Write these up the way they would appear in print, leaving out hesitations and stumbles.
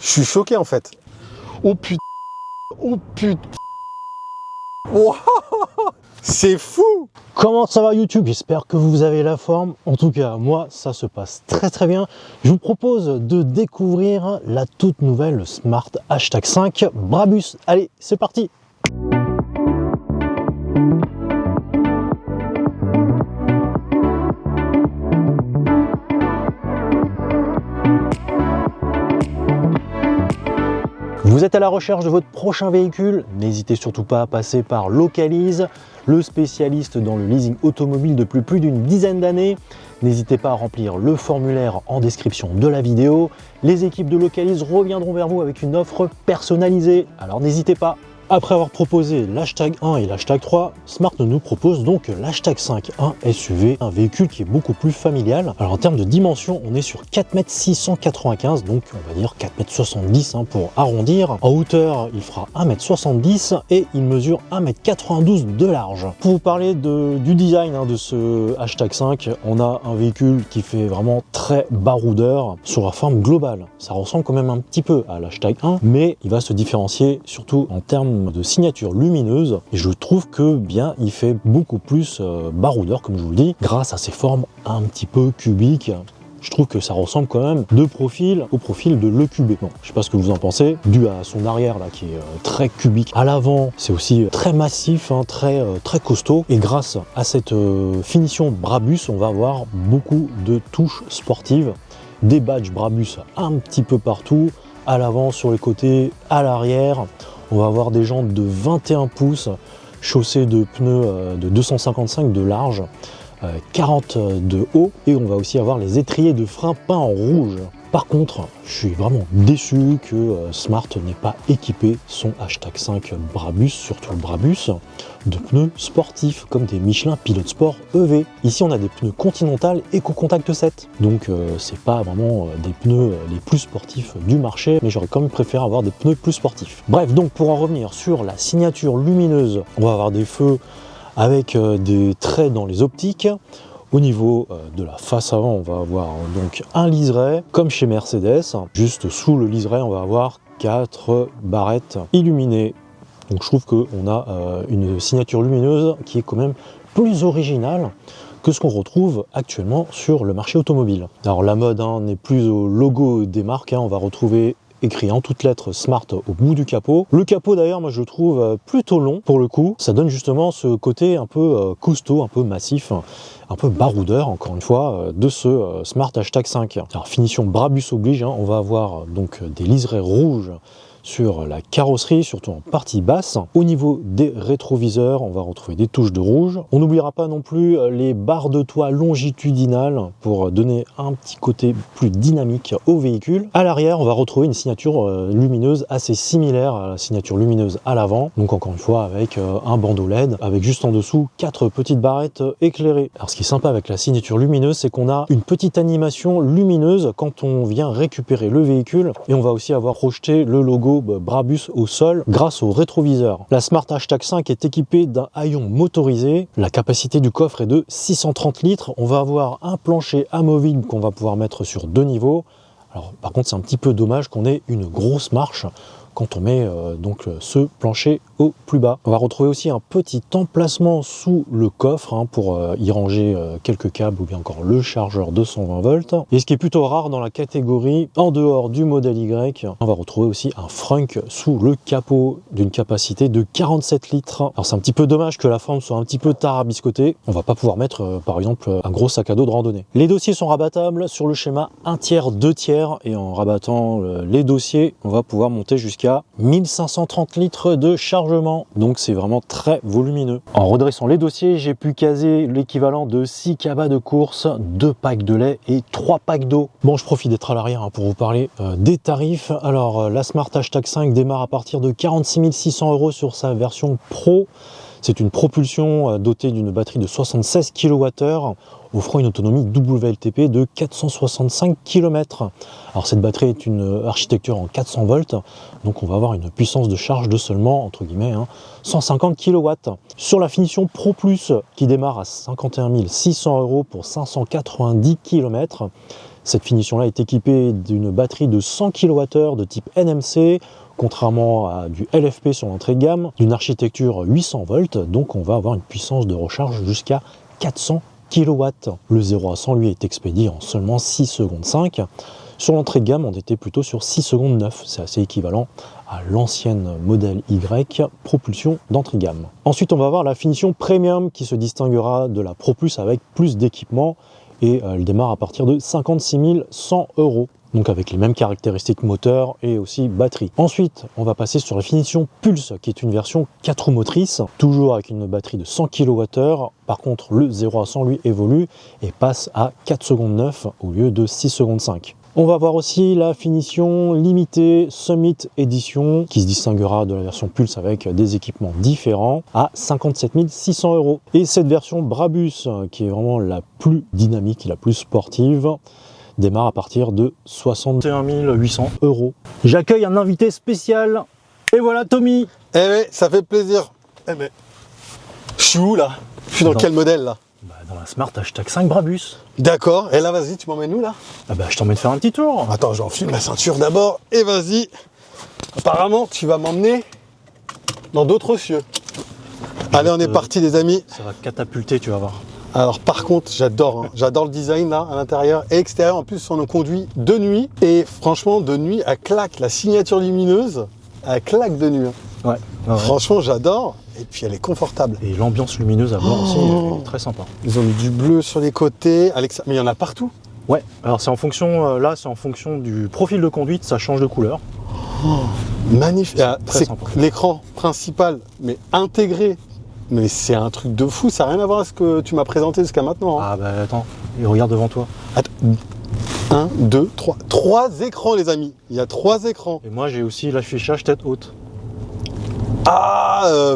Je suis choqué en fait. Oh putain. Oh putain. Wow. C'est fou. Comment ça va YouTube? J'espère que vous avez la forme. En tout cas, moi, ça se passe très bien. Je vous propose de découvrir la toute nouvelle Smart #5 Brabus. Allez, c'est parti. Vous êtes à la recherche de votre prochain véhicule? N'hésitez surtout pas à passer par Localise, le spécialiste dans le leasing automobile depuis plus d'une dizaine d'années. N'hésitez pas à remplir le formulaire en description de la vidéo. Les équipes de Localise reviendront vers vous avec une offre personnalisée, alors n'hésitez pas. Après avoir proposé l'H1 et l'H3, Smart nous propose donc l'H5, un SUV, un véhicule qui est beaucoup plus familial. Alors en termes de dimension, on est sur 4,695 m, donc on va dire 4,70 m pour arrondir. En hauteur, il fera 1,70 m et il mesure 1,92 m de large. Pour vous parler du design de ce H5, on a un véhicule qui fait vraiment très baroudeur sur la forme globale. Ça ressemble quand même un petit peu à l'H1, mais il va se différencier surtout en termes de signature lumineuse, et je trouve que bien il fait beaucoup plus baroudeur, comme je vous le dis, grâce à ses formes un petit peu cubiques. Je trouve que ça ressemble quand même de profil au profil de l'EQB. Bon, je sais pas ce que vous en pensez, dû à son arrière là qui est très cubique. À l'avant, c'est aussi très massif, très costaud. Et grâce à cette finition Brabus, on va avoir beaucoup de touches sportives, des badges Brabus un petit peu partout, à l'avant, sur les côtés, à l'arrière. On va avoir des jantes de 21 pouces, chaussées de pneus de 255 de large, 40 de haut, et on va aussi avoir les étriers de frein peints en rouge. Par contre, je suis vraiment déçu que Smart n'ait pas équipé son H5 Brabus, surtout le Brabus, de pneus sportifs comme des Michelin Pilot Sport EV. Ici, on a des pneus Continental Eco Contact 7, donc c'est pas vraiment des pneus les plus sportifs du marché, mais j'aurais quand même préféré avoir des pneus plus sportifs. Bref, donc pour en revenir sur la signature lumineuse, on va avoir des feux avec des traits dans les optiques. Au niveau de la face avant, on va avoir donc un liseré, comme chez Mercedes. Juste sous le liseré, on va avoir 4 barrettes illuminées. Donc je trouve qu'on a une signature lumineuse qui est quand même plus originale que ce qu'on retrouve actuellement sur le marché automobile. Alors la mode n'est plus au logo des marques, on va retrouver écrit en toutes lettres Smart au bout du capot. Le capot d'ailleurs, moi je le trouve plutôt long pour le coup. Ça donne justement ce côté un peu costaud, un peu massif, un peu baroudeur encore une fois de ce Smart #5. Alors finition Brabus oblige, on va avoir donc des liserés rouges sur la carrosserie, surtout en partie basse. Au niveau des rétroviseurs, on va retrouver des touches de rouge. On n'oubliera pas non plus les barres de toit longitudinales pour donner un petit côté plus dynamique au véhicule. À l'arrière, on va retrouver une signature lumineuse assez similaire à la signature lumineuse à l'avant. Donc encore une fois avec un bandeau LED, avec juste en dessous 4 petites barrettes éclairées. Alors ce qui est sympa avec la signature lumineuse, c'est qu'on a une petite animation lumineuse quand on vient récupérer le véhicule, et on va aussi avoir projeté le logo Brabus au sol grâce au rétroviseur. La Smart #5 est équipée d'un haillon motorisé. La capacité du coffre est de 630 litres. On va avoir un plancher amovible qu'on va pouvoir mettre sur 2 niveaux. Alors par contre, c'est un petit peu dommage qu'on ait une grosse marche quand on met donc ce plancher au plus bas. On va retrouver aussi un petit emplacement sous le coffre pour y ranger quelques câbles ou bien encore le chargeur de 120 volts. Et ce qui est plutôt rare dans la catégorie, en dehors du modèle Y, on va retrouver aussi un frunk sous le capot d'une capacité de 47 litres. Alors c'est un petit peu dommage que la forme soit un petit peu tarabiscotée. On va pas pouvoir mettre par exemple un gros sac à dos de randonnée. Les dossiers sont rabattables sur le schéma 1/3, 2/3, et en rabattant les dossiers, on va pouvoir monter jusqu'à 1530 litres de chargement, donc c'est vraiment très volumineux. En redressant les dossiers, j'ai pu caser l'équivalent de 6 cabas de course, 2 packs de lait et 3 packs d'eau. Bon, je profite d'être à l'arrière pour vous parler des tarifs. Alors la Smart #5 démarre à partir de 46 600 € sur sa version Pro. C'est une propulsion dotée d'une batterie de 76 kWh, offrant une autonomie WLTP de 465 km. Alors cette batterie est une architecture en 400 volts, donc on va avoir une puissance de charge de seulement, entre guillemets, 150 kW. Sur la finition Pro Plus, qui démarre à 51 600 € pour 590 km, Cette finition-là est équipée d'une batterie de 100 kWh de type NMC, contrairement à du LFP sur l'entrée de gamme, d'une architecture 800 volts, donc on va avoir une puissance de recharge jusqu'à 400 kW. Le 0 à 100 lui est expédié en seulement 6 secondes 5. Sur l'entrée de gamme, on était plutôt sur 6 secondes 9, c'est assez équivalent à l'ancienne modèle Y, propulsion d'entrée de gamme. Ensuite, on va avoir la finition premium qui se distinguera de la Pro Plus avec plus d'équipement et elle démarre à partir de 56 100 €. Donc avec les mêmes caractéristiques moteur et aussi batterie. Ensuite, on va passer sur la finition Pulse, qui est une version 4 roues motrices, toujours avec une batterie de 100 kWh. Par contre, le 0 à 100 lui évolue et passe à 4 secondes 9 au lieu de 6 secondes 5. On va voir aussi la finition limitée Summit Edition, qui se distinguera de la version Pulse avec des équipements différents, à 57 600 €. Et cette version Brabus, qui est vraiment la plus dynamique et la plus sportive, démarre à partir de 61 800 €. J'accueille un invité spécial, et voilà Tommy. Eh oui, ça fait plaisir. Eh ben, je suis où là? Je suis dans quel modèle là? Dans la Smart hashtag 5 Brabus. D'accord, et là vas-y, tu m'emmènes où là? Je t'emmène faire un petit tour. Attends, j'enfile ma ceinture d'abord, et vas-y. Apparemment, tu vas m'emmener dans d'autres cieux. Allez, on est parti les amis. Ça va catapulter, tu vas voir. Alors par contre, j'adore, hein. J'adore le design là, à l'intérieur et extérieur. En plus, on nous conduit de nuit. Et franchement, de nuit, elle claque. La signature lumineuse, elle claque de nuit. Hein. Ouais. Franchement, j'adore. Et puis, elle est confortable. Et l'ambiance lumineuse à bord aussi, elle est très sympa. Ils ont mis du bleu sur les côtés. Mais il y en a partout. Ouais, alors c'est en fonction, là, c'est en fonction du profil de conduite, ça change de couleur. Magnifique. Très C'est sympa. l'écran principal, mais intégré. Mais c'est un truc de fou, ça n'a rien à voir avec ce que tu m'as présenté jusqu'à maintenant. Hein. Attends, et regarde devant toi. Attends. 1, 2, 3. 3 écrans les amis. Il y a 3 écrans. Et moi j'ai aussi l'affichage tête haute.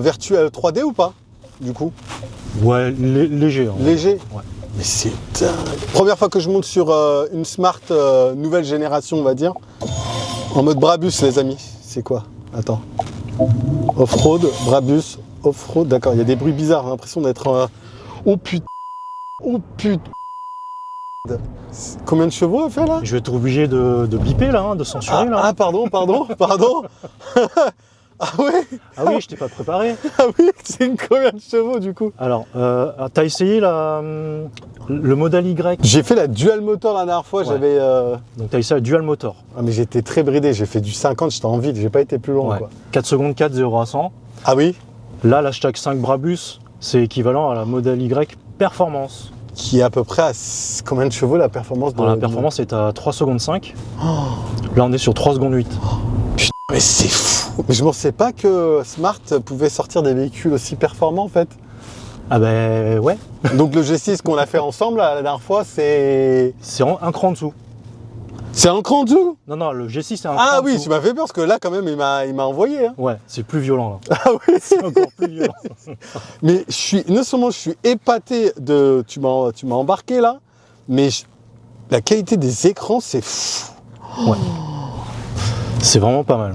Virtuel 3D ou pas? Du coup Ouais, léger. Hein. Léger. Ouais. Mais c'est dingue. Première fois que je monte sur une Smart nouvelle génération, on va dire. En mode Brabus les amis. C'est quoi? Attends. Off-road, Brabus. Off-road, d'accord, il y a des bruits bizarres, j'ai l'impression d'être Oh putain. Oh putain. Combien de chevaux elle fait là? Je vais être obligé de biper là, de censurer là. Pardon. Ah ouais? Ah oui, je t'ai pas préparé. Ah oui, c'est combien de chevaux du coup? Alors, t'as essayé le modèle Y? J'ai fait la dual motor la dernière fois, Ouais. j'avais... Donc t'as essayé la dual motor. Ah mais j'étais très bridé, j'ai fait du 50, j'étais en vide, j'ai pas été plus loin Ouais. quoi. 4 secondes 4, 0 à 100. Ah oui? Là, l'hashtag 5 Brabus, c'est équivalent à la modèle Y Performance. Qui est à peu près à combien de chevaux la performance de Alors, la performance est à 3 secondes 5. Là, on est sur 3 secondes 8. Putain, mais c'est fou! Mais je ne pensais pas que Smart pouvait sortir des véhicules aussi performants en fait. Ah ouais. Donc le G6 qu'on a fait ensemble la dernière fois, c'est... C'est un cran en dessous. C'est un cran en dessous? Non, le G6 c'est un cran Ah en oui, dessous. tu m'as fait peur parce que là quand même il m'a envoyé. Hein. Ouais, c'est plus violent là. Ah oui. C'est encore plus violent. Mais non seulement je suis épaté de... Tu m'as embarqué là, mais la qualité des écrans c'est fou. Ouais. C'est vraiment pas mal.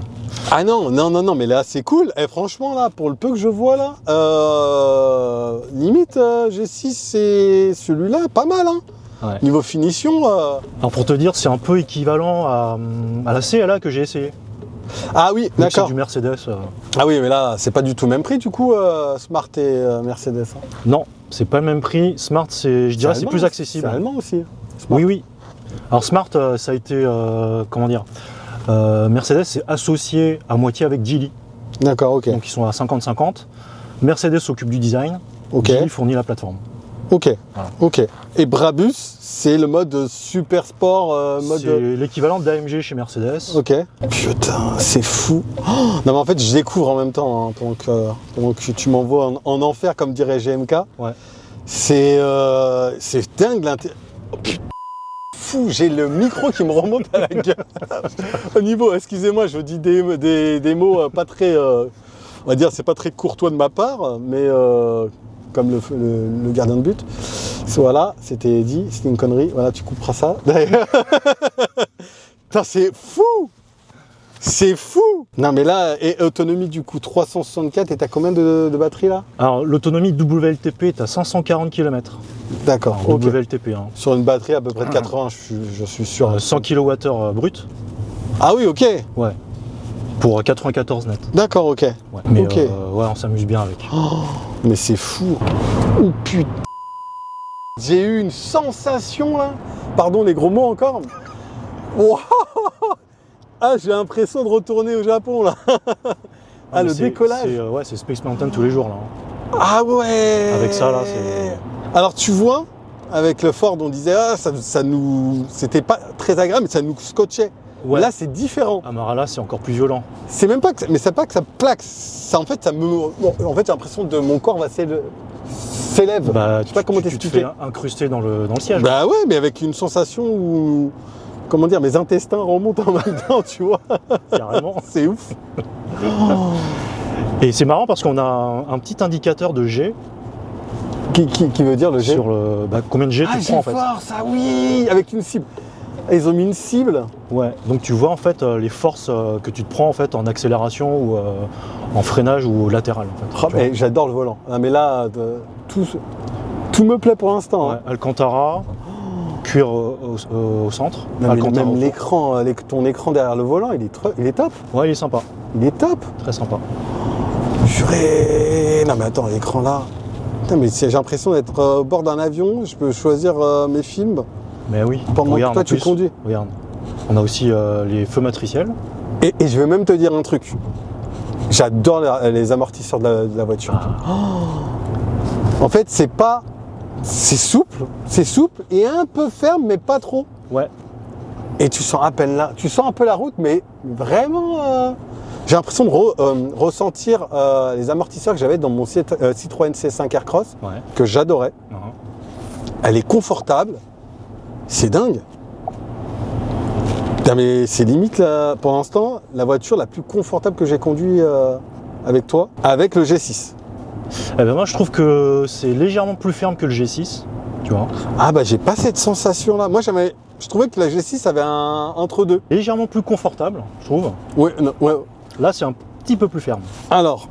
Ah non, mais là c'est cool. Et franchement là, pour le peu que je vois là, limite G6 c'est celui-là, pas mal hein. Ouais. Niveau finition. Alors pour te dire, c'est un peu équivalent à la CLA que j'ai essayé. Ah oui, Donc, c'est d'accord. du Mercedes. Ah oui, mais là c'est pas du tout le même prix du coup, Smart et Mercedes. Hein. Non, c'est pas le même prix. Smart, je dirais, c'est allemand, plus accessible. C'est allemand aussi. Smart. Oui. Alors Smart, ça a été, comment dire, Mercedes s'est associé à moitié avec Geely. D'accord, ok. Donc ils sont à 50-50. Mercedes s'occupe du design. Ok. Geely fournit la plateforme. Ok. Voilà. Ok. Et Brabus, c'est le mode super sport, C'est l'équivalent d'AMG chez Mercedes. Ok. Putain, c'est fou. Oh non mais en fait, je découvre en même temps, hein, pendant que tu m'envoies en enfer, comme dirait GMK. Ouais. C'est dingue Oh, putain, fou, j'ai le micro qui me remonte à la gueule. Au niveau, excusez-moi, je dis des mots pas très, on va dire, c'est pas très courtois de ma part, mais comme le gardien de but. Voilà, c'était dit, c'était une connerie. Voilà, tu couperas ça. Putain, c'est fou! C'est fou! Non, mais là, et autonomie du coup 364, et t'as combien de batterie là? Alors l'autonomie WLTP est à 540 km. D'accord, En ok. WLTP. Hein. Sur une batterie à peu près de 80, je suis sûr. 100 kWh brut. Ah oui, ok. Ouais. Pour 94 net. D'accord, ok. Ouais. Mais Ok. ouais, on s'amuse bien avec. Mais c'est fou. Oh putain. J'ai eu une sensation là. Pardon les gros mots encore. Wow. Ah, j'ai l'impression de retourner au Japon là. Ah, le décollage. C'est Space Mountain tous les jours là. Hein. Ah ouais. Avec ça là, c'est. Alors tu vois, avec le Ford, on disait ah ça nous, c'était pas très agréable, mais ça nous scotchait. Ouais. Là, c'est différent. Amarala, c'est encore plus violent. C'est même pas que, mais c'est pas que ça plaque. Ça, en fait, ça me, bon, en fait, j'ai l'impression de mon corps va s'élève. Bah, Je sais pas comment tu te t'expliquer. fais incruster dans le siège. Bah ouais, mais avec une sensation où, comment dire, mes intestins remontent en même temps, tu vois. Carrément. C'est ouf. Et c'est marrant parce qu'on a un petit indicateur de G Qui veut dire le G. sur combien de G tu prends en fait. Force, ah oui, avec une cible. Ils ont mis une cible. Ouais. Donc tu vois en fait les forces que tu te prends en fait en accélération ou en freinage ou latéral en fait. Oh, Tu vois. mais j'adore le volant. Ah, mais là, tout me plaît pour l'instant. Ouais, Hein. Alcantara, cuir au centre. Non, mais Alcantara même au fond. l'écran, ton écran derrière le volant, il est top. Ouais, il est sympa, Il est top. très sympa. Purée. Non mais attends, l'écran là. Putain, mais j'ai l'impression d'être au bord d'un avion. Je peux choisir mes films Mais oui. pendant regarde, que toi en tu plus, conduis. Regarde. On a aussi les feux matriciels. Et je vais même te dire un truc. J'adore les amortisseurs de la voiture. En fait, c'est souple et un peu ferme, mais pas trop. Ouais. Et tu sens à peine là, tu sens un peu la route, mais vraiment, j'ai l'impression de ressentir les amortisseurs que j'avais dans mon Citroën C5 Aircross, Ouais. que j'adorais. Elle est confortable, c'est dingue. Putain, mais c'est limite là, pour l'instant la voiture la plus confortable que j'ai conduite avec toi, avec le G6. Eh ben moi je trouve que c'est légèrement plus ferme que le G6, tu vois. Ah bah j'ai pas cette sensation là. Moi je trouvais que la G6 avait un entre-deux. Légèrement plus confortable, je trouve. Ouais, non, ouais. Là c'est un petit peu plus ferme. Alors,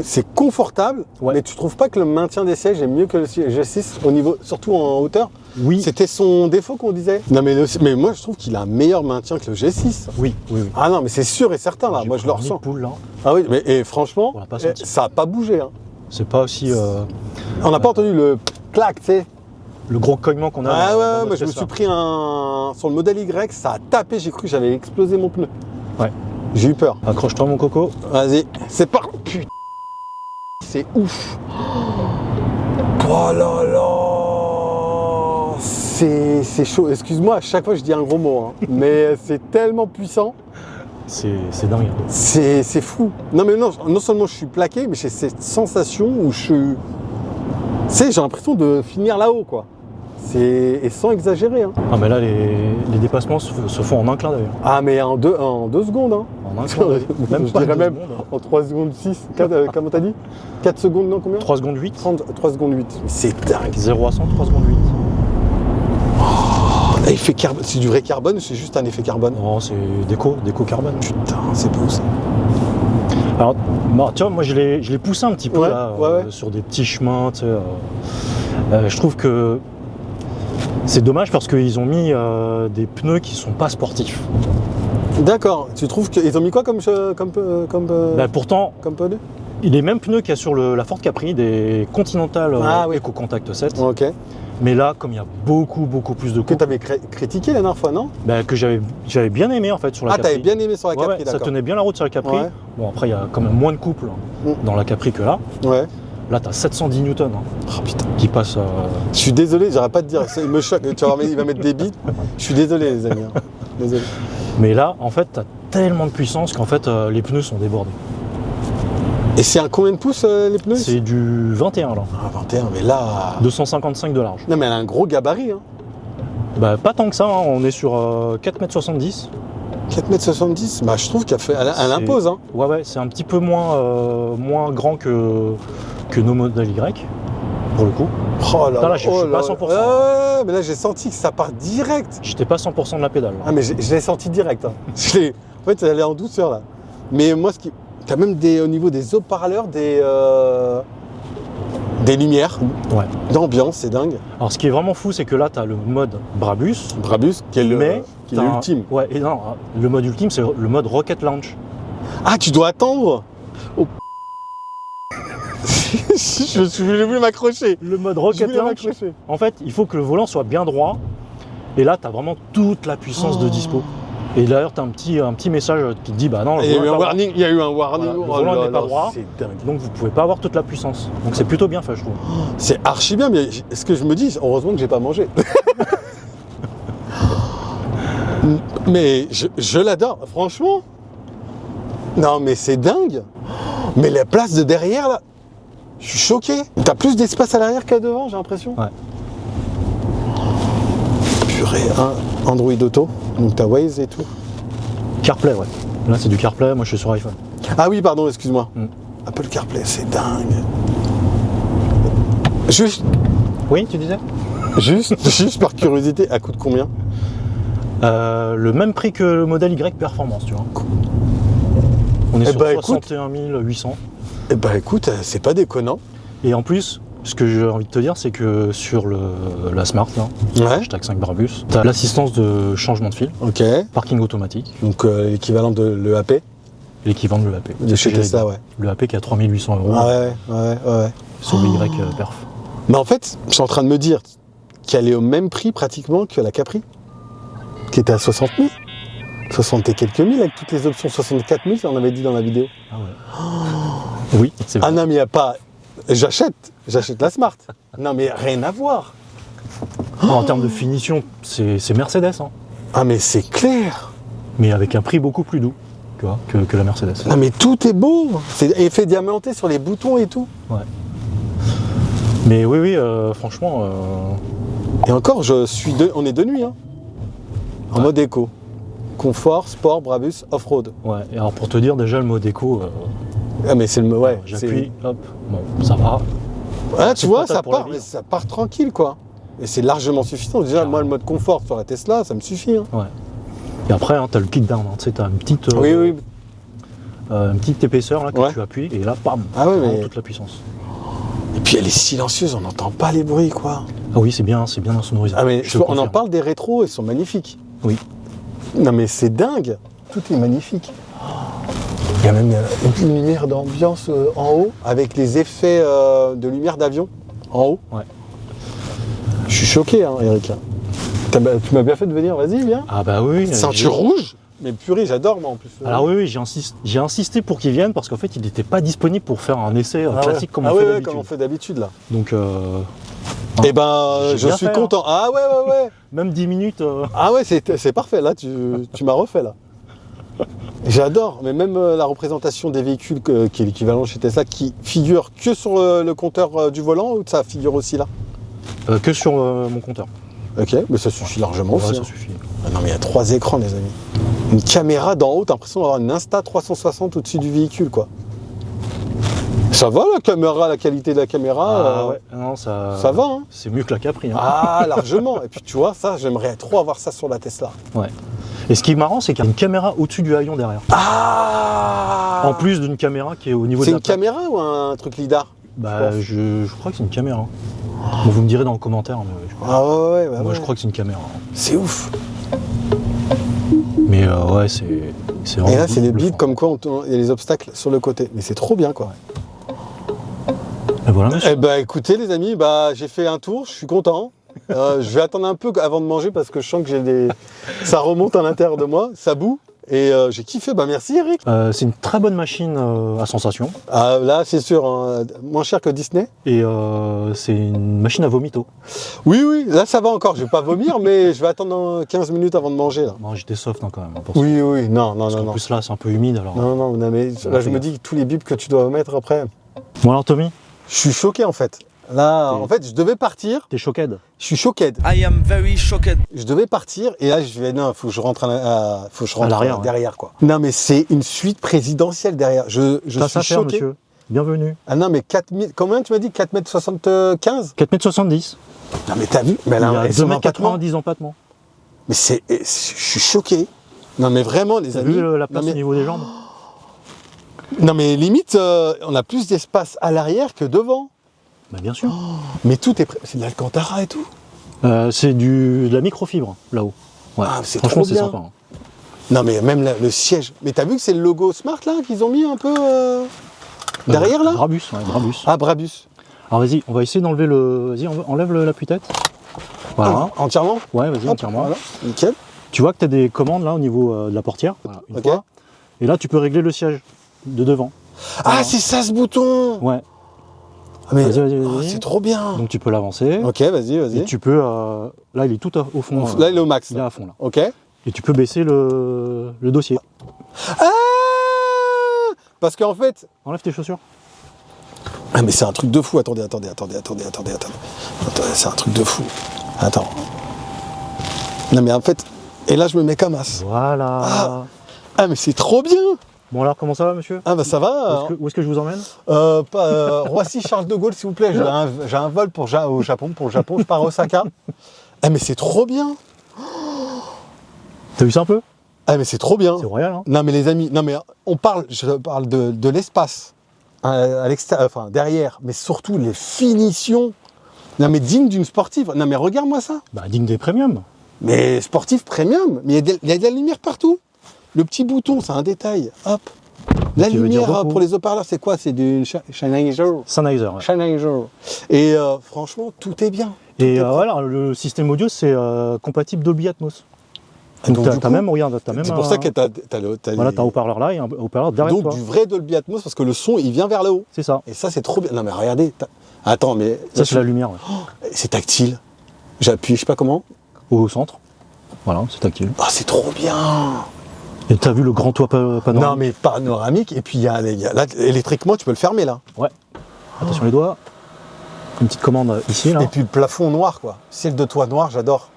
c'est confortable, Ouais. mais tu trouves pas que le maintien des sièges est mieux que le G6 au niveau, surtout en hauteur? Oui. C'était son défaut qu'on disait. Non mais moi je trouve qu'il a un meilleur maintien que le G6. Oui. Ah non mais c'est sûr et certain là, J'ai moi je pris le un nid de ressens. poule, là. Ah oui, mais et franchement, On l'a pas senti. ça a pas bougé. Hein. C'est pas aussi On n'a pas entendu le clac, tu sais. le gros cognement qu'on a. Ah dans ouais, notre moi je me Tesla. suis pris sur le modèle Y, ça a tapé, j'ai cru que j'avais explosé mon pneu. Ouais. J'ai eu peur. Accroche-toi mon coco. Vas-y, c'est parti. Putain, c'est ouf. Oh là là, c'est chaud. Excuse-moi, à chaque fois je dis un gros mot, hein. Mais c'est tellement puissant. C'est dingue. C'est fou. Non mais non seulement je suis plaqué, mais j'ai cette sensation où je suis... Tu sais, j'ai l'impression de finir là-haut, quoi. Et sans exagérer. Hein. Ah mais là les dépassements se font en un clin d'œil. Ah mais en deux secondes. Hein. En un clin d'œil. Je dirais même en 3 secondes 6. Comment t'as dit 4 secondes, non combien 3 secondes 8. 3 secondes 8. C'est dingue. 0 à 100, 3 secondes 8. Là, effet carbone. C'est du vrai carbone ou c'est juste un effet carbone? Non, c'est déco carbone. Putain, c'est beau ça. Alors, tu vois, moi je l'ai poussé un petit peu Ouais, là, ouais. sur des petits chemins. Tu sais, je trouve que c'est dommage parce qu'ils ont mis des pneus qui sont pas sportifs. D'accord. Tu trouves qu'ils ont mis quoi comme Pourtant, pneu? les mêmes pneus qu'il y a sur la Ford Capri, des Continental Ah, oui. EcoContact 7. Ok. Mais là, comme il y a beaucoup plus de Que coups, t'avais critiqué la dernière fois, non? que j'avais bien aimé en fait sur la Ah, Capri. t'avais bien aimé sur la Ouais, Capri, ça d'accord. tenait bien la route sur la Capri. Ouais. Bon, après, il y a quand même moins de couple dans la Capri que là. Ouais. Là, tu as 710 Newton Oh putain. qui passent. Je suis désolé, j'arrête pas de dire. Il me choque. Tu vas voir, il va mettre des bits. Je suis désolé, les amis. Hein. Désolé. Mais là, en fait, tu as tellement de puissance qu'en fait, les pneus sont débordés. Et c'est un combien de pouces les pneus? C'est du 21 là. Ah, 21, mais là. 255 de large. Non, mais elle a un gros gabarit. Hein. Pas tant que ça, hein. On est sur 4,70 m. 4,70 m. Bah, je trouve qu'elle impose. Hein. Ouais, c'est un petit peu moins grand que nos modèles Y, pour le coup. Oh là Là, je suis pas 100%. Ouais, mais là, j'ai senti que ça part direct. J'étais pas 100% de la pédale. Là. Ah, mais je l'ai senti direct. Hein. En fait, elle est en douceur, là. Mais moi, t'as même au niveau des haut-parleurs, Des lumières, Ouais. d'ambiance, c'est dingue. Alors ce qui est vraiment fou, c'est que là, tu as le mode Brabus, Brabus, qui est mais qui est t'as l'ultime. Ouais, et non, le mode ultime, c'est le mode Rocket Launch. Ah, tu dois attendre. Oh. J'ai voulu m'accrocher. Le mode Je Rocket voulais Launch, m'accrocher. en fait, il faut que le volant soit bien droit. Et là, tu as vraiment toute la puissance de dispo. Et d'ailleurs, tu as un petit message qui te dit, bah non, le Il y a volant eu est un pas droit. warning. Il y a eu un warning. Voilà, le volant n'est pas droit. C'est dingue. Donc vous pouvez pas avoir toute la puissance. Donc c'est plutôt bien fait, je trouve. C'est archi bien, mais ce que je me dis, heureusement que j'ai pas mangé. Mais je l'adore, franchement. Non, mais c'est dingue. Mais la place de derrière, là, je suis choqué. T'as plus d'espace à l'arrière qu'à devant, j'ai l'impression. Ouais. Purée, hein, Android Auto, donc t'as Waze et tout. CarPlay, ouais. Là, c'est du CarPlay, moi je suis sur iPhone. Ah oui, pardon, excuse-moi. Mm. Apple CarPlay, c'est dingue. Juste Oui, tu disais juste par curiosité, à coût de combien? Le même prix que le modèle Y Performance, tu vois. On est Eh sur bah, écoute. 61 800. Eh ben écoute, c'est pas déconnant. Et en plus, ce que j'ai envie de te dire, c'est que sur la Smart, là, Ouais. hashtag 5 Brabus, tu as l'assistance de changement de fil, Ok. parking automatique, Donc l'équivalent de l'EAP l'équivalent de l'EAP. de chez Tesla, ouais. L'EAP qui est à 3800 euros Ah ouais. sur le Y Perf. Mais en fait, je suis en train de me dire qu'elle est au même prix pratiquement que la qui était à 60 000. 60 et quelques mille avec toutes les options, 64 000, on avait dit dans la vidéo. Ah ouais. Oui, c'est vrai. Ah non, mais il n'y a pas. J'achète la Smart. Non, mais rien à voir. En termes de finition, c'est Mercedes, hein. Ah, mais c'est clair. Mais avec un prix beaucoup plus doux, tu vois, que la Mercedes. Non, mais tout est beau. C'est effet diamanté sur les boutons et tout. Ouais. Mais oui, franchement, Et encore, on est de nuit, hein. En Ouais. mode éco. Confort, sport, Brabus, off-road. ouais. Et alors pour te dire, déjà le mode éco, Ah, mais c'est le. Ouais, j'appuie, hop, bon, ça va. Ah, tu C'est vois, potable ça pour la part, vie. mais ça part tranquille, quoi. Et c'est largement suffisant. Déjà, moi, le mode confort sur la Tesla, ça me suffit. Hein. Ouais. Et après, hein, tu as le kickdown, hein, tu sais, tu as une petite, Oui. une petite épaisseur là, que Ouais. tu appuies, et là, bam, Ah ouais, vraiment mais- toute la puissance. Et puis elle est silencieuse, on n'entend pas les bruits, quoi. Ah oui, c'est bien insonorisé. Ah, mais Je te on en confirme. parle des rétros, ils sont magnifiques. Oui. Non, mais c'est dingue. Tout est magnifique. Il y a même une lumière d'ambiance en haut, avec les effets de lumière d'avion en haut. Ouais. Je suis choqué, hein, Eric. Tu m'as bien fait de venir, vas-y, viens. Ah bah oui. Ceinture rouge. Mais purée, j'adore, moi, en plus. Alors oui, j'ai insisté pour qu'il vienne parce qu'en fait, il n'était pas disponible pour faire un essai classique comme on fait ouais, d'habitude. comme on fait d'habitude, là. Donc, Eh ben, J'ai je bien suis fait, content. Ah ouais. même 10 minutes. Ah ouais, c'est parfait. Là, tu m'as refait, là. J'adore. Mais même la représentation des véhicules qui est l'équivalent chez Tesla, qui figure que sur le compteur du volant, ou ça figure aussi là? Que sur mon compteur. Ok, mais ça suffit largement Ouais, aussi. ça hein. suffit. Ah non, mais il y a 3 écrans, les amis. Une caméra d'en haut, t'as l'impression d'avoir une Insta360 au-dessus du véhicule, quoi. Ça va, la caméra, la qualité de la caméra Ouais, non, ça va, hein. C'est mieux que la Capri. Hein. Ah, largement. Et puis, tu vois, ça, j'aimerais trop avoir ça sur la Tesla. Ouais. Et ce qui est marrant, c'est qu'il y a une caméra au-dessus du haillon derrière. Ah En plus d'une caméra qui est au niveau de C'est la une caméra ou un truc lidar? Bah, je crois que c'est une caméra. Bon, vous me direz dans le commentaire. Mais Ah ouais, moi, ouais. je crois que c'est une caméra. C'est ouf. Mais ouais, c'est vraiment. Et là, c'est des bluffant. bips comme quoi il y a les obstacles sur le côté. Mais c'est trop bien, quoi. Et voilà, monsieur. Eh ben, écoutez, les amis, j'ai fait un tour, je suis content. Je vais attendre un peu avant de manger parce que je sens que ça remonte à l'intérieur de moi, ça boue. Et j'ai kiffé, merci Eric. C'est une très bonne machine à sensation. Ah, là, c'est sûr, hein, moins cher que Disney. Et c'est une machine à vomito. Oui, là ça va encore, je vais pas vomir, mais je vais attendre 15 minutes avant de manger. Là. Bon, j'étais soft hein, quand même. Pour ça. Oui, non. Parce qu'en plus là, c'est un peu humide alors. Non, mais là je me dis tous les bips que tu dois mettre après. Bon alors Tommy, Je suis choqué en fait. Là, en fait, je devais partir. t'es choqué. Je suis choqué. I am very shocked. Je devais partir et là je vais faut que je rentre À l'arrière, ouais. derrière quoi. Non mais c'est une suite présidentielle derrière. Je Ça suis faire, choqué. monsieur. Bienvenue. Ah non mais 4000 combien tu m'as dit 4,75 m? 4,70 m. Non mais t'as vu? Mais Il y là, a elles sont en empattement. 2,90 m d'empattement. Mais je suis choqué. Non mais vraiment les T'as amis. vu la place non, mais, au niveau des jambes? non mais limite on a plus d'espace à l'arrière que devant. Bah, bien sûr. Mais tout est prêt. C'est de l'Alcantara et tout. C'est de la microfibre, là-haut. Ouais. Ah, c'est Franchement, trop c'est bien. sympa. Hein. Non, mais même le siège. Mais t'as vu que c'est le logo Smart là qu'ils ont mis un peu derrière là? Brabus, ouais, Brabus. Ah, Brabus. Alors vas-y, on va essayer d'enlever le... Vas-y, enlève l'appui-tête. Voilà. Entièrement? Ouais, vas-y, Hop, entièrement. Voilà, nickel. Tu vois que tu as des commandes là au niveau de la portière. Voilà, une Ok. fois. Et là, tu peux régler le siège de devant. Ah, c'est ça ce bouton! Ouais. Ah, mais Vas-y. c'est trop bien! Donc tu peux l'avancer. Ok, vas-y, Et vas-y. tu peux... Là, il est tout au fond. Là, il est au max. Il est à fond là. Ok. Et tu peux baisser le dossier. Ah! Parce qu'en fait. Enlève tes chaussures. Ah, mais c'est un truc de fou. Attendez. C'est un truc de fou. Attends. Non, mais en fait. Et là, je me mets comme as. Voilà. Ah, mais c'est trop bien! Bon alors, comment ça va, monsieur? Ah, bah ça va. Où est-ce que je vous emmène? Roissy Charles de Gaulle, s'il vous plaît. J'ai un vol au Japon. Pour le Japon, je pars à Osaka. Ah, mais c'est trop bien! T'as vu ça un peu? Ah, mais c'est trop bien! C'est royal, hein? Non, mais les amis, je parle de l'espace à l'extérieur, enfin derrière, mais surtout les finitions. Non, mais digne d'une sportive. Non, mais regarde-moi ça. Bah, digne des premiums. Mais sportif premium. Mais il y a de la lumière partout. Le petit bouton, c'est un détail. Hop. La Tu veux dire lumière repos. pour les haut-parleurs, c'est quoi? C'est du Sennheiser. Sennheiser. Ouais. Sennheiser. Et franchement, tout est bien. Et Tout est voilà, le système audio, c'est compatible Dolby Atmos. Ah, donc, Donc du t'as coup, même, regarde, t'as même c'est pour ça que t'as Voilà, les- t'as un haut-parleur là et un haut-parleur derrière donc toi. du vrai Dolby Atmos parce que le son, il vient vers le haut. C'est ça. Et ça, c'est trop bien. Non, mais regardez. Attends, mais Ça, c'est la lumière, ouais. c'est tactile. J'appuie, je sais pas comment. Au centre. Voilà, c'est tactile. Ah, c'est trop bien. Et t'as vu le grand toit panoramique? Non, mais panoramique. Et puis, là, électriquement, tu peux le fermer, là. Ouais. Attention les doigts. Une petite commande ici, là. Et puis, le plafond noir, quoi. Ciel de toit noir, j'adore.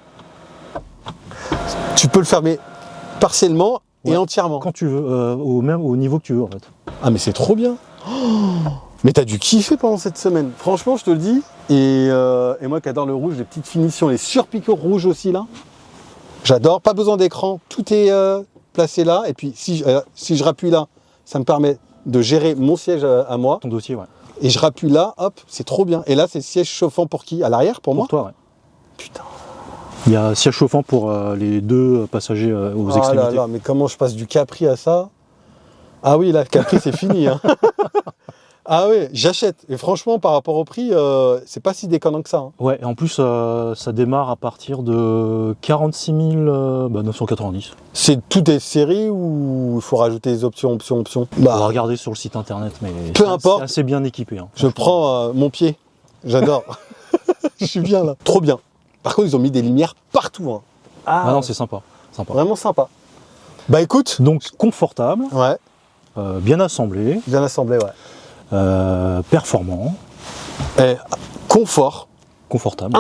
Tu peux le fermer partiellement et Ouais. entièrement. Quand tu veux, au niveau que tu veux, en fait. Ah, mais c'est trop bien. Oh, mais t'as dû kiffer pendant cette semaine. Franchement, je te le dis. Et moi qui adore le rouge, les petites finitions, les surpicots rouges aussi, là. J'adore. Pas besoin d'écran. Tout est placé là. Et puis, si je rappuie là, ça me permet de gérer mon siège à moi. Ton dossier, ouais. Et je rappuie là, hop, c'est trop bien. Et là, c'est siège chauffant pour qui? À l'arrière, pour moi? Pour toi, ouais. Putain. Il y a siège chauffant pour les deux passagers aux Oh extrémités. là là, mais comment je passe du Capri à ça? Ah oui, là, le Capri, c'est fini. Hein. Ah oui, j'achète. Et franchement, par rapport au prix, c'est pas si déconnant que ça. Hein. Ouais, et en plus, ça démarre à partir de 46 990. Tout est série ou il faut rajouter des options? On va Bah, regarder sur le site internet, mais Peu importe. c'est assez bien équipé. Hein, je prends mon pied. J'adore. Je suis bien là. Trop bien. Par contre, ils ont mis des lumières partout. Hein. Ah non, c'est sympa. Vraiment sympa. Bah écoute. Donc confortable, Ouais, bien assemblé, bien assemblé, ouais. performant, Et confort, confortable,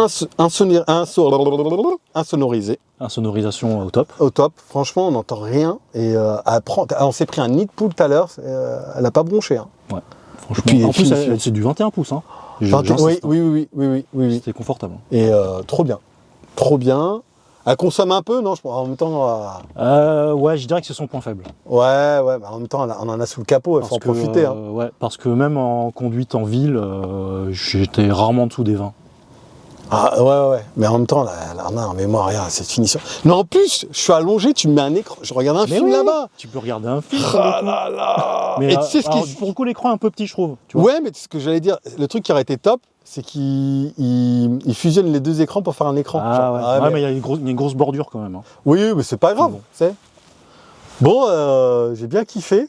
insonorisé, insonorisation au top. au top. Franchement, on n'entend rien. Et on s'est pris un nid de poule tout à l'heure. Elle a pas bronché. Hein. Ouais, franchement. puis, En plus, finition. c'est du 21 pouces. Hein. Oui, J'insiste, hein. oui. C'était confortable. Et trop bien. Trop bien. Elle consomme un peu, non? En même temps, Ouais, je dirais que c'est son point faible. ouais, mais en même temps, on en a sous le capot, il faut en profiter. Hein. Ouais, parce que même en conduite en ville, j'étais rarement en dessous des 20. Ah, ouais. Mais en même temps, là, on a en mémoire, regarde, cette finition. Mais en plus, je suis allongé, tu me mets un écran, je regarde un film oui, là-bas. Tu peux regarder un film. Ah là là. Mais Et tu sais ce alors, qui... pour le coup, l'écran est un peu petit, je trouve. Tu vois. Ouais, mais ce que j'allais dire, le truc qui aurait été top, c'est qu'il fusionne les deux écrans pour faire un écran. Ah Genre, ouais, ah, ouais, mais il y a une grosse bordure quand même. Hein. Oui, mais c'est pas grave, Bon. tu sais. Bon, j'ai bien kiffé.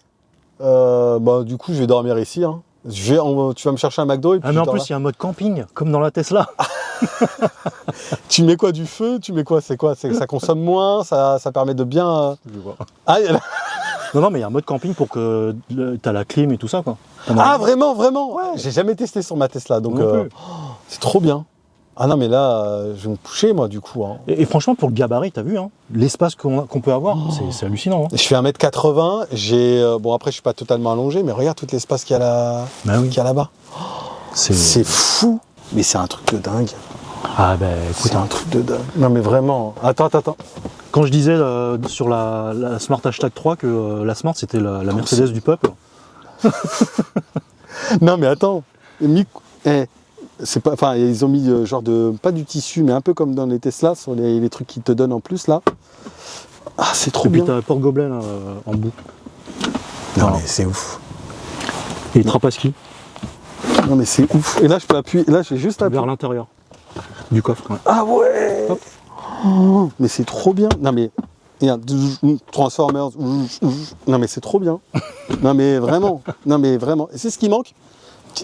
Du coup, je vais dormir ici. Hein. Tu vas me chercher un McDo et puis Ah mais en je dors plus, là. il y a un mode camping, comme dans la Tesla. Tu mets quoi, du feu? Tu mets quoi? C'est quoi? Ça consomme moins? Ça permet de bien... Je vois. Ah, Non, mais il y a un mode camping pour que t'as la clim et tout ça, quoi. vraiment? Ouais. J'ai jamais testé sur ma Tesla, donc Non plus. c'est trop bien. Ah non, mais là, je vais me coucher, moi, du coup. Hein. Et franchement, pour le gabarit, t'as vu, hein, l'espace qu'on peut avoir, c'est hallucinant. Hein. Je fais 1m80, après, je suis pas totalement allongé, mais regarde tout l'espace qu'il y a là, Bah oui. qu'il y a là-bas. C'est C'est fou, mais c'est un truc de dingue. Ah ben écoute, C'est un truc de dingue. Non, mais vraiment. Attends. quand je disais sur la Smart Hashtag 3 que la Smart c'était la Mercedes du peuple, Non, mais attends. c'est pas, enfin, ils ont mis genre pas du tissu, mais un peu comme dans les Tesla, sur les trucs qui te donnent en plus là. Ah, c'est trop Et puis bien. t'as un porte-gobelet là, en bout. Non, Voilà. mais c'est ouf. Et Trapaski Non, mais c'est ouf. Et là, je peux appuyer. Là, j'ai juste appuyé. vers l'intérieur du coffre. Ouais. Ah ouais. Hop. Oh, mais c'est trop bien. Non, mais. Regarde, Transformers. Non, mais c'est trop bien. Non, mais vraiment. Non, mais vraiment. Et c'est ce qui manque.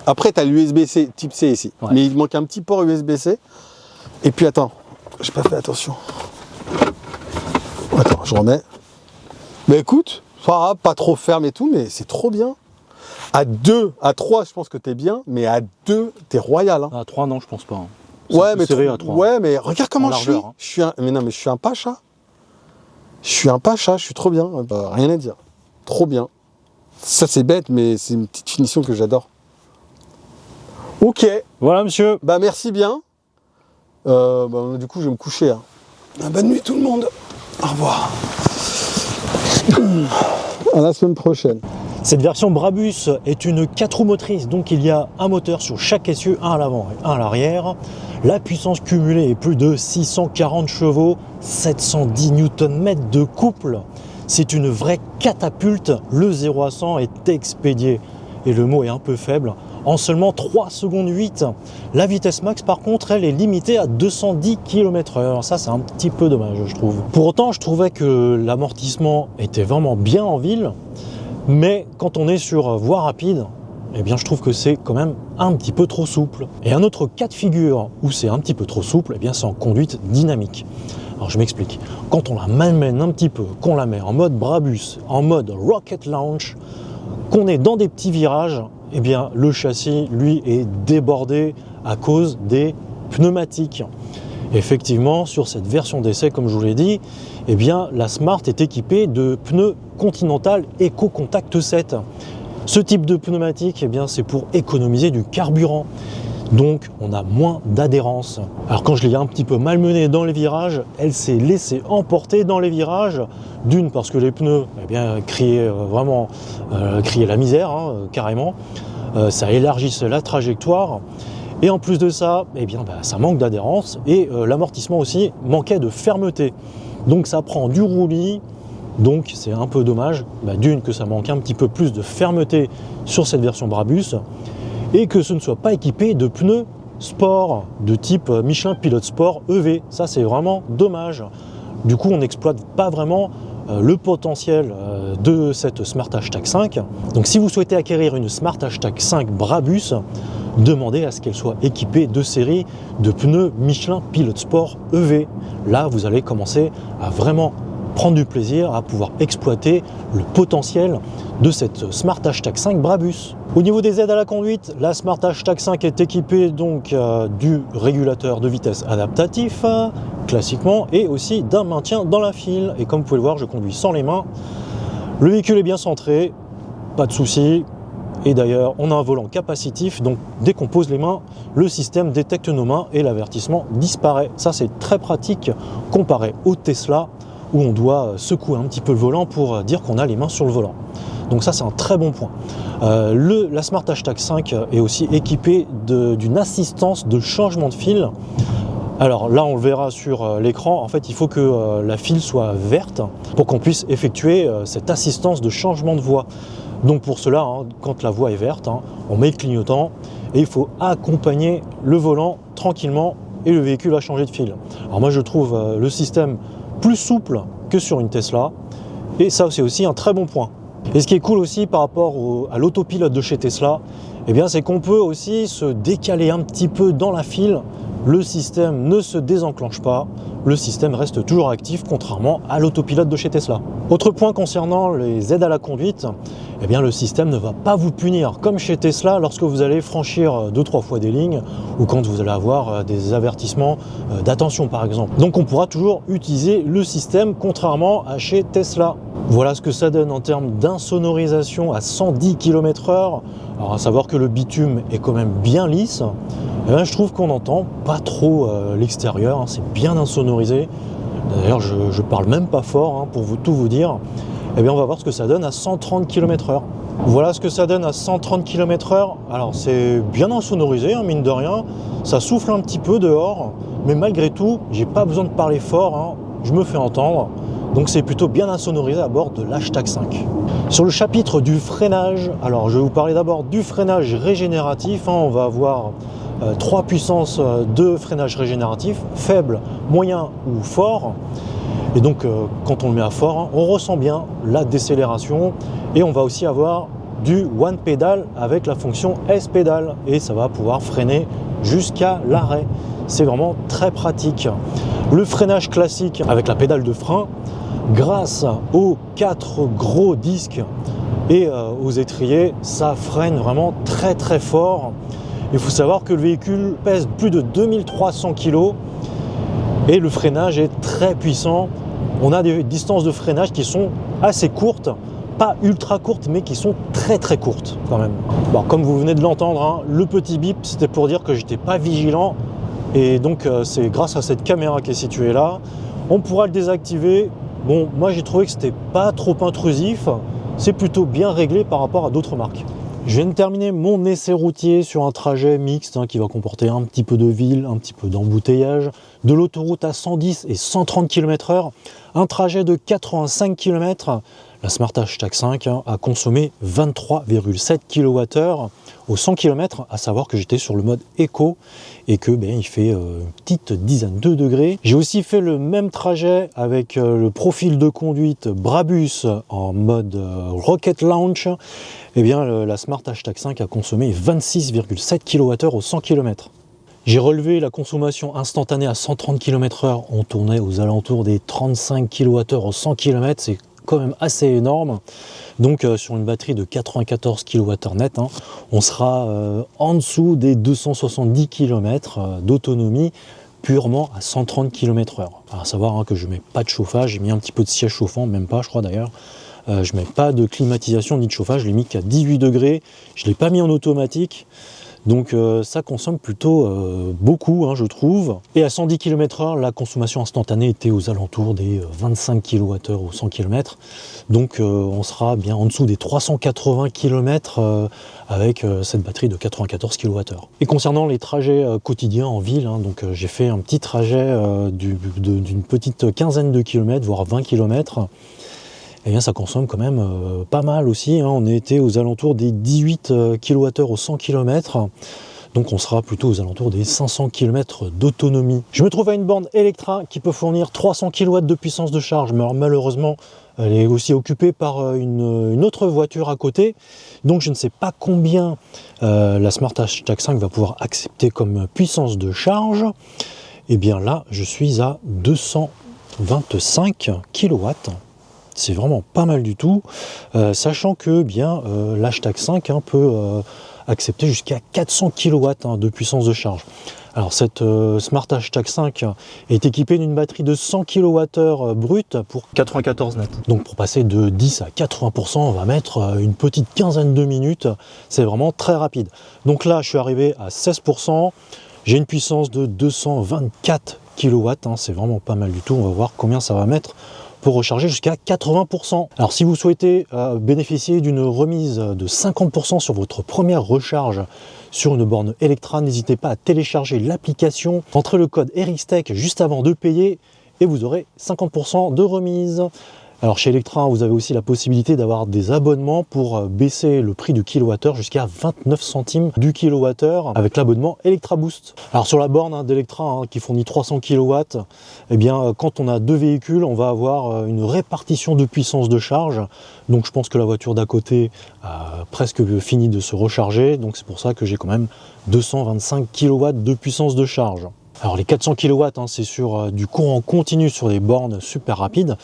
Après, tu as l'USB-C, type C ici. Ouais. Mais il manque un petit port USB-C. Et puis, attends. J'ai pas fait attention. Attends, je remets. Mais écoute, pas trop ferme et tout, mais c'est trop bien. À 2, à 3, je pense que t'es bien, mais à 2, t'es royal. Hein. À 3, non, je pense pas. Hein. Ouais, mais serré à 3. ouais, mais regarde comment En je suis. largeur, hein. Je suis un, mais non, mais je suis un pacha. Je suis un pacha, je suis trop bien. Bah, rien à dire. Trop bien. Ça, c'est bête, mais c'est une petite finition que j'adore. Ok. Voilà, monsieur. Bah, merci bien. Bah, du coup, je vais me coucher. Hein. Bonne nuit, tout le monde. Au revoir. À la semaine prochaine. Cette version Brabus est une 4 roues motrices, donc il y a un moteur sur chaque essieu, un à l'avant et un à l'arrière. La puissance cumulée est plus de 640 chevaux, 710 Nm de couple. C'est une vraie catapulte, le 0 à 100 est expédié, et le mot est un peu faible, en seulement 3 secondes 8. La vitesse max par contre, elle est limitée à 210 km/h. Ça, c'est un petit peu dommage, je trouve. Pour autant, je trouvais que l'amortissement était vraiment bien en ville, mais quand on est sur voie rapide, eh bien je trouve que c'est quand même un petit peu trop souple. Et un autre cas de figure où c'est un petit peu trop souple, eh bien c'est en conduite dynamique. Alors je m'explique. Quand on la malmène un petit peu, qu'on la met en mode Brabus, en mode Rocket Launch, qu'on est dans des petits virages, eh bien le châssis, lui, est débordé à cause des pneumatiques. Effectivement, sur cette version d'essai, comme je vous l'ai dit, eh bien, la Smart est équipée de pneus Continental Eco Contact 7. Ce type de pneumatique, eh bien, c'est pour économiser du carburant. Donc, on a moins d'adhérence. Alors, quand je l'ai un petit peu malmenée dans les virages, elle s'est laissée emporter dans les virages. D'une, parce que les pneus, eh bien, criaient la misère, hein, carrément. Ça élargissait la trajectoire. Et en plus de ça, eh bien, ça manque d'adhérence et l'amortissement aussi manquait de fermeté. Donc ça prend du roulis, donc c'est un peu dommage. D'une, que ça manque un petit peu plus de fermeté sur cette version Brabus et que ce ne soit pas équipé de pneus sport de type Michelin Pilot Sport EV. Ça, c'est vraiment dommage. Du coup, on n'exploite pas vraiment le potentiel de cette Smart Hashtag 5. Donc si vous souhaitez acquérir une Smart Hashtag 5 Brabus, demandez à ce qu'elle soit équipée de série de pneus Michelin Pilot Sport EV. Là, vous allez commencer à vraiment prendre du plaisir, à pouvoir exploiter le potentiel de cette Smart Hashtag 5 Brabus. Au niveau des aides à la conduite, la Smart Hashtag 5 est équipée donc du régulateur de vitesse adaptatif, classiquement, et aussi d'un maintien dans la file. Et comme vous pouvez le voir, je conduis sans les mains. Le véhicule est bien centré, pas de souci. Et d'ailleurs, on a un volant capacitif, donc dès qu'on pose les mains, le système détecte nos mains et l'avertissement disparaît. Ça, c'est très pratique comparé au Tesla, où on doit secouer un petit peu le volant pour dire qu'on a les mains sur le volant. Donc ça, c'est un très bon point. La Smart Hashtag 5 est aussi équipée d'une assistance de changement de fil. Alors là, on le verra sur l'écran, en fait, il faut que la file soit verte pour qu'on puisse effectuer cette assistance de changement de voie. Donc pour cela, quand la voie est verte, on met le clignotant et il faut accompagner le volant tranquillement et le véhicule a changé de fil. Alors moi, je trouve le système plus souple que sur une Tesla et ça, c'est aussi un très bon point. Et ce qui est cool aussi par rapport à l'autopilote de chez Tesla, eh bien, c'est qu'on peut aussi se décaler un petit peu dans la file. Le système ne se désenclenche pas, le système reste toujours actif contrairement à l'autopilote de chez Tesla. Autre point concernant les aides à la conduite, eh bien le système ne va pas vous punir comme chez Tesla lorsque vous allez franchir 2-3 fois des lignes ou quand vous allez avoir des avertissements d'attention par exemple. Donc on pourra toujours utiliser le système contrairement à chez Tesla. Voilà ce que ça donne en termes d'insonorisation à 110 km/h. Alors à savoir que le bitume est quand même bien lisse, et bien je trouve qu'on n'entend pas trop l'extérieur, c'est bien insonorisé. D'ailleurs je parle même pas fort pour tout vous dire. Et bien on va voir ce que ça donne à 130 km/h. Voilà ce que ça donne à 130 km/h. Alors c'est bien insonorisé, hein, mine de rien. Ça souffle un petit peu dehors, mais malgré tout, j'ai pas besoin de parler fort, hein. Je me fais entendre. Donc c'est plutôt bien insonorisé à bord de l'Hashtag 5. Sur le chapitre du freinage, alors je vais vous parler d'abord du freinage régénératif, hein. On va avoir 3 puissances de freinage régénératif, faible, moyen ou fort. Et donc quand on le met à fort, hein, on ressent bien la décélération. Et on va aussi avoir du one pedal avec la fonction S-Pedal. Et ça va pouvoir freiner jusqu'à l'arrêt. C'est vraiment très pratique. Le freinage classique avec la pédale de frein, grâce aux 4 gros disques et aux étriers, ça freine vraiment très très fort. Il faut savoir que le véhicule pèse plus de 2300 kg et le freinage est très puissant. On a des distances de freinage qui sont assez courtes, pas ultra courtes, mais qui sont très très courtes quand même. Bon, comme vous venez de l'entendre, hein, le petit bip, c'était pour dire que j'étais pas vigilant. Et donc c'est grâce à cette caméra qui est située là, on pourra le désactiver. Bon, moi j'ai trouvé que c'était pas trop intrusif, c'est plutôt bien réglé par rapport à d'autres marques. Je viens de terminer mon essai routier sur un trajet mixte, hein, qui va comporter un petit peu de ville, un petit peu d'embouteillage, de l'autoroute à 110 et 130 km/h, un trajet de 85 km. La Smart Hashtag 5 a consommé 23,7 kWh au 100 km, à savoir que j'étais sur le mode éco et que il fait une petite dizaine de degrés. J'ai aussi fait le même trajet avec le profil de conduite Brabus en mode Rocket Launch. La Smart Hashtag 5 a consommé 26,7 kWh au 100 km. J'ai relevé la consommation instantanée à 130 km/h. On tournait aux alentours des 35 kWh au 100 km. C'est quand même assez énorme. Donc sur une batterie de 94 kWh net, hein, on sera en dessous des 270 km d'autonomie purement à 130 km/h. À savoir que je ne mets pas de chauffage, j'ai mis un petit peu de siège chauffant, même pas je crois d'ailleurs. Je ne mets pas de climatisation ni de chauffage, je l'ai mis qu'à 18 degrés, je ne l'ai pas mis en automatique. Donc ça consomme plutôt beaucoup, hein, je trouve. Et à 110 km/h, la consommation instantanée était aux alentours des 25 kWh au 100 km. Donc on sera bien en dessous des 380 km avec cette batterie de 94 kWh. Et concernant les trajets quotidiens en ville, hein, donc j'ai fait un petit trajet d'une petite quinzaine de kilomètres, voire 20 km. Eh bien ça consomme quand même pas mal aussi, hein. On était aux alentours des 18 kWh au 100 km, donc on sera plutôt aux alentours des 500 km d'autonomie. Je me trouve à une borne Electra qui peut fournir 300 kW de puissance de charge, mais alors, malheureusement elle est aussi occupée par une autre voiture à côté, donc je ne sais pas combien la Smart Hashtag 5 va pouvoir accepter comme puissance de charge. Et bien là je suis à 225 kW. C'est vraiment pas mal du tout, sachant que l'Hashtag 5 peut accepter jusqu'à 400 kW de puissance de charge. Alors cette Smart Hashtag 5 est équipée d'une batterie de 100 kWh brut pour 94 net. Donc pour passer de 10 à 80%, on va mettre une petite quinzaine de minutes, c'est vraiment très rapide. Donc là je suis arrivé à 16%, j'ai une puissance de 224 kW, c'est vraiment pas mal du tout, on va voir combien ça va mettre pour recharger jusqu'à 80%. Alors si vous souhaitez bénéficier d'une remise de 50% sur votre première recharge sur une borne Electra, n'hésitez pas à télécharger l'application, entrez le code RXTech juste avant de payer et vous aurez 50% de remise. Alors chez Electra, vous avez aussi la possibilité d'avoir des abonnements pour baisser le prix du kilowattheure jusqu'à 29 centimes du kilowattheure avec l'abonnement Electra Boost. Alors sur la borne d'Electra qui fournit 300 kW, quand on a deux véhicules, on va avoir une répartition de puissance de charge. Donc je pense que la voiture d'à côté a presque fini de se recharger. Donc c'est pour ça que j'ai quand même 225 kW de puissance de charge. Alors les 400 kW, c'est sur du courant continu sur des bornes super rapides.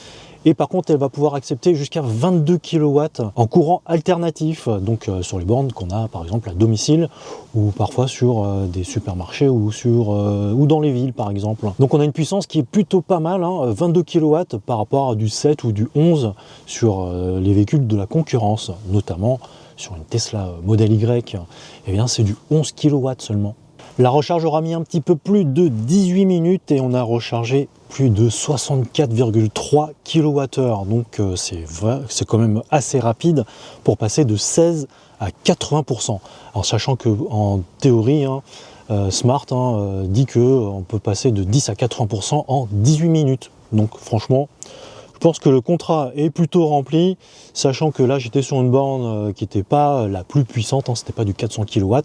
Et par contre, elle va pouvoir accepter jusqu'à 22 kW en courant alternatif, donc sur les bornes qu'on a par exemple à domicile ou parfois sur des supermarchés ou dans les villes par exemple. Donc on a une puissance qui est plutôt pas mal, 22 kW par rapport à du 7 ou du 11 sur les véhicules de la concurrence, notamment sur une Tesla Model Y, c'est du 11 kW seulement. La recharge aura mis un petit peu plus de 18 minutes et on a rechargé plus de 64,3 kWh. Donc c'est quand même assez rapide pour passer de 16 à 80%. En sachant que en théorie, Smart dit qu'on peut passer de 10 à 80% en 18 minutes. Donc franchement, je pense que le contrat est plutôt rempli, sachant que là j'étais sur une borne qui n'était pas la plus puissante, c'était pas du 400 kW.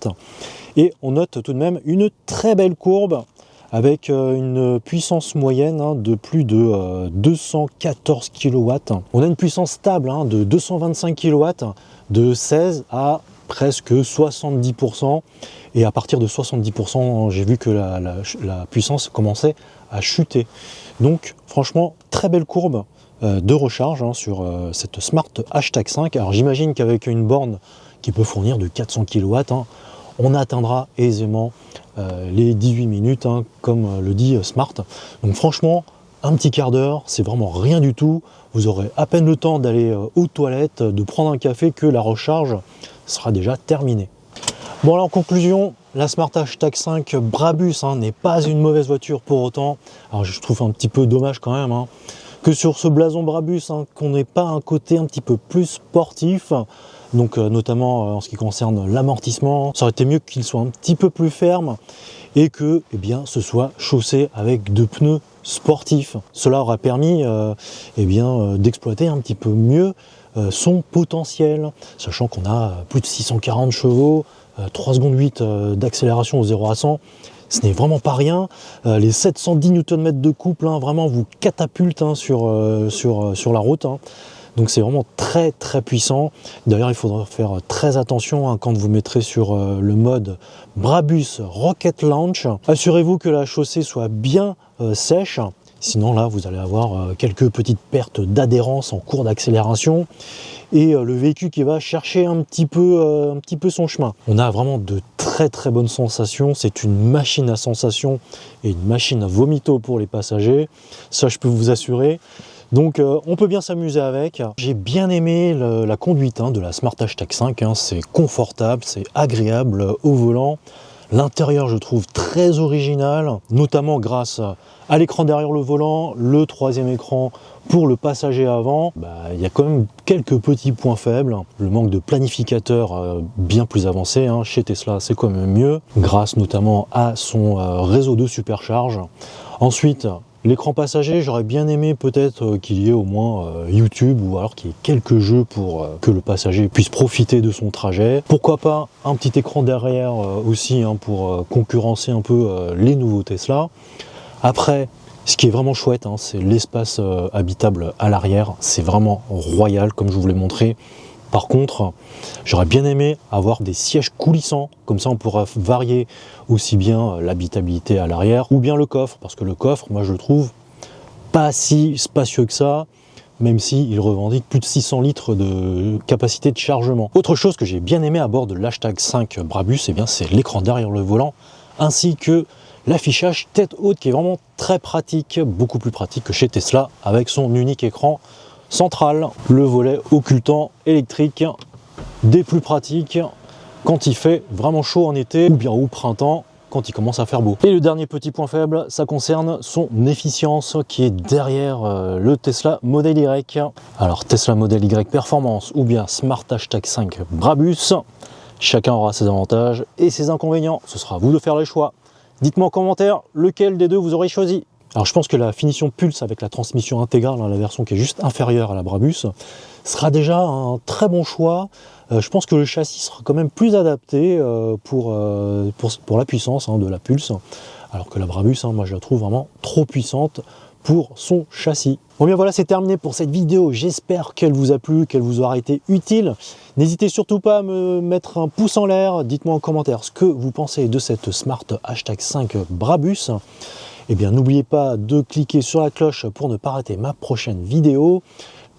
Et on note tout de même une très belle courbe avec une puissance moyenne de plus de 214 kW. On a une puissance stable de 225 kW, de 16 à presque 70%. Et à partir de 70%, j'ai vu que la puissance commençait à chuter. Donc franchement, très belle courbe de recharge sur cette Smart Hashtag 5. Alors j'imagine qu'avec une borne qui peut fournir de 400 kW, on atteindra aisément les 18 minutes, comme le dit Smart. Donc franchement, un petit quart d'heure, c'est vraiment rien du tout. Vous aurez à peine le temps d'aller aux toilettes, de prendre un café, que la recharge sera déjà terminée. Bon, alors en conclusion, la Smart Hashtag 5 Brabus n'est pas une mauvaise voiture pour autant. Alors je trouve un petit peu dommage quand même que sur ce blason Brabus, qu'on n'ait pas un côté un petit peu plus sportif. Donc notamment en ce qui concerne l'amortissement, ça aurait été mieux qu'il soit un petit peu plus ferme et que ce soit chaussé avec de pneus sportifs. Cela aura permis d'exploiter un petit peu mieux son potentiel, sachant qu'on a plus de 640 chevaux, 3 secondes 8 d'accélération au 0 à 100. Ce n'est vraiment pas rien. Les 710 Nm de couple vraiment vous catapultent sur la route. Donc c'est vraiment très très puissant. D'ailleurs il faudra faire très attention quand vous mettrez sur le mode Brabus Rocket Launch. Assurez-vous que la chaussée soit bien sèche. Sinon là vous allez avoir quelques petites pertes d'adhérence en cours d'accélération. Et le véhicule qui va chercher un petit peu son chemin. On a vraiment de très très bonnes sensations. C'est une machine à sensations et une machine à vomito pour les passagers. Ça je peux vous assurer. Donc on peut bien s'amuser avec. J'ai bien aimé la conduite de la Smart Hashtag 5. C'est confortable, c'est agréable au volant. L'intérieur je trouve très original, notamment grâce à l'écran derrière le volant, le troisième écran pour le passager avant. Il y a quand même quelques petits points faibles. Le manque de planificateur bien plus avancé. Chez Tesla c'est quand même mieux, grâce notamment à son réseau de supercharge. Ensuite, l'écran passager, j'aurais bien aimé peut-être qu'il y ait au moins YouTube ou alors qu'il y ait quelques jeux pour que le passager puisse profiter de son trajet. Pourquoi pas un petit écran derrière aussi pour concurrencer un peu les nouveaux Tesla. Après, ce qui est vraiment chouette, c'est l'espace habitable à l'arrière. C'est vraiment royal comme je vous l'ai montré. Par contre, j'aurais bien aimé avoir des sièges coulissants, comme ça on pourra varier aussi bien l'habitabilité à l'arrière ou bien le coffre, parce que le coffre, moi je le trouve pas si spacieux que ça, même s'il revendique plus de 600 litres de capacité de chargement. Autre chose que j'ai bien aimé à bord de l'Hashtag 5 Brabus, c'est l'écran derrière le volant, ainsi que l'affichage tête haute qui est vraiment très pratique, beaucoup plus pratique que chez Tesla, avec son unique écran central, le volet occultant électrique, des plus pratiques quand il fait vraiment chaud en été ou bien au printemps quand il commence à faire beau. Et le dernier petit point faible, ça concerne son efficience qui est derrière le Tesla Model Y. Alors Tesla Model Y Performance ou bien Smart Hashtag 5 Brabus, chacun aura ses avantages et ses inconvénients. Ce sera à vous de faire les choix. Dites-moi en commentaire lequel des deux vous aurez choisi. Alors je pense que la finition Pulse avec la transmission intégrale, la version qui est juste inférieure à la Brabus, sera déjà un très bon choix. Je pense que le châssis sera quand même plus adapté pour la puissance de la Pulse, alors que la Brabus, moi je la trouve vraiment trop puissante pour son châssis. Bon bien voilà, c'est terminé pour cette vidéo. J'espère qu'elle vous a plu, qu'elle vous aura été utile. N'hésitez surtout pas à me mettre un pouce en l'air. Dites-moi en commentaire ce que vous pensez de cette Smart Hashtag 5 Brabus. Et bien n'oubliez pas de cliquer sur la cloche pour ne pas rater ma prochaine vidéo.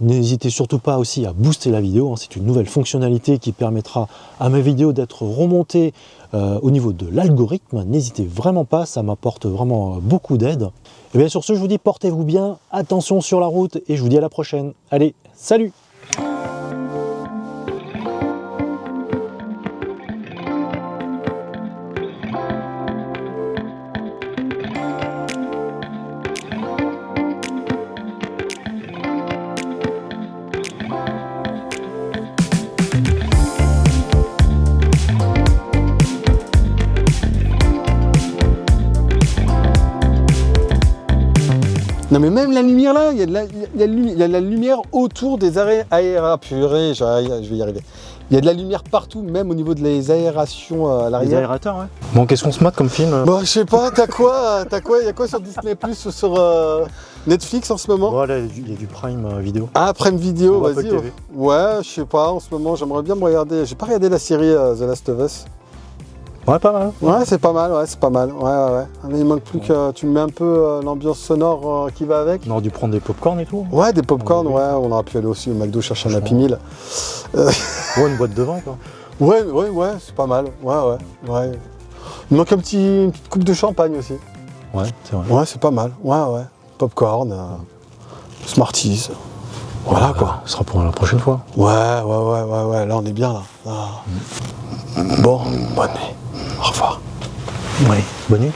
N'hésitez surtout pas aussi à booster la vidéo, c'est une nouvelle fonctionnalité qui permettra à mes vidéos d'être remontées au niveau de l'algorithme. N'hésitez vraiment pas, ça m'apporte vraiment beaucoup d'aide. Et bien sur ce, je vous dis portez-vous bien, attention sur la route et je vous dis à la prochaine. Allez, salut! Non mais même la lumière là, il y a de la lumière autour des purée, je vais y arriver. Il y a de la lumière partout, même au niveau de les aérations à Les l'arrière. aérateurs, ouais. Bon, qu'est-ce qu'on se mate comme film Bon, je sais pas, t'as quoi? Il y a quoi sur Disney Plus ou sur Netflix en ce moment? Voilà, il y a du Prime Vidéo. Ah, Prime Vidéo, Ou Apple vas-y. TV. Ouais, je sais pas, en ce moment, j'aimerais bien me regarder. J'ai pas regardé la série The Last of Us. Ouais, pas mal. Ouais, c'est pas mal, ouais. Mais il manque plus que tu me mets un peu l'ambiance sonore qui va avec. On aurait dû prendre des popcorn et tout. Ouais, des popcorn, Oui. ouais, on aurait pu aller aussi au McDo chercher un Happy Franchement. Meal. Ouais, une boîte de vin, quoi. Ouais, c'est pas mal. Ouais. Il manque une petite coupe de champagne aussi. Ouais, c'est vrai. Ouais, c'est pas mal. Ouais. Popcorn, Smarties. Voilà quoi. Ce sera pour la prochaine fois. Ouais. Là, on est bien là. Ah. Bon, bonne nuit. Au revoir. Ouais, bonne nuit.